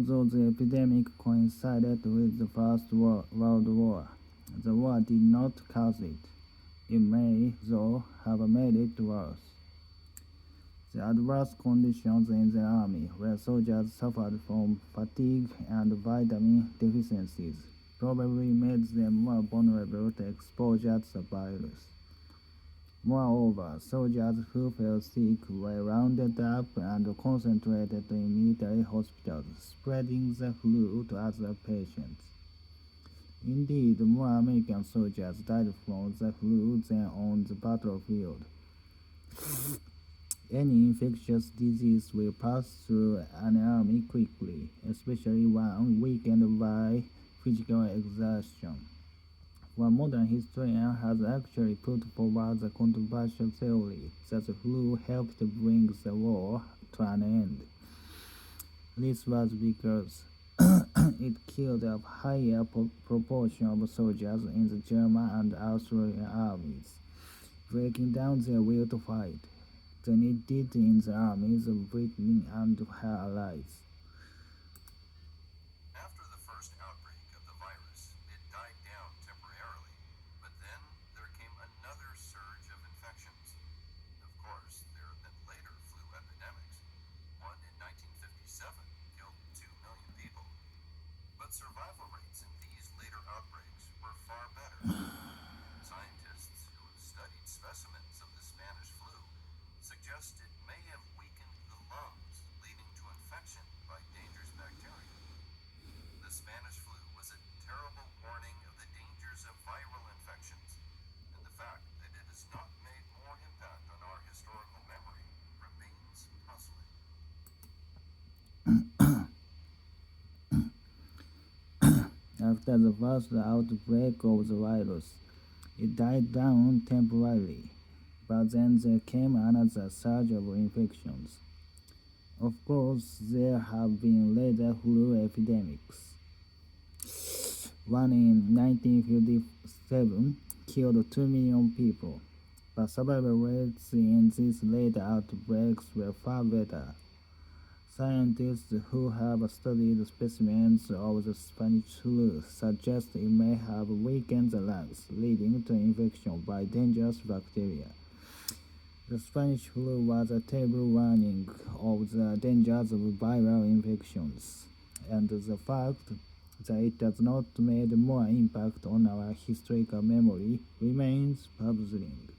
Although the epidemic coincided with the First World War, the war did not cause it. It may, though, have made it worse. The adverse conditions in the army, where soldiers suffered from fatigue and vitamin deficiencies, probably made them more vulnerable to exposure to the virus. Moreover, soldiers who fell sick were rounded up and concentrated in military hospitals, spreading the flu to other patients. Indeed, more American soldiers died from the flu than on the battlefield. Any infectious disease will pass through an army quickly, especially one weakened by physical exertion. One modern historian has actually put forward the controversial theory that the flu helped bring the war to an end. This was because it killed a higher proportion of soldiers in the German and Austrian armies, breaking down their will to fight, than it did in the armies of Britain and her allies. After the first outbreak of the virus, it died down temporarily, but then there came another surge of infections. Of course, there have been later flu epidemics. One in 1957 killed 2 million people. But survival rates in these later outbreaks were far better. Scientists who have studied specimens of the Spanish flu suggest it may have weakened the lungs, leading to infection by dangerous bacteria. The Spanish flu was a terrible warning of the dangers of viral infections, and the fact that it has not made more impact on our historical memory remains puzzling. After the first outbreak of the virus, it died down temporarily, but then there came another surge of infections. Of course, there have been later flu epidemics. One in 1957 killed 2 million people, but survival rates in these later outbreaks were far better. Scientists who have studied specimens of the Spanish flu suggest it may have weakened the lungs, leading to infection by dangerous bacteria. The Spanish flu was a terrible warning of the dangers of viral infections, and the fact that it has not made more impact on our historical memory remains puzzling.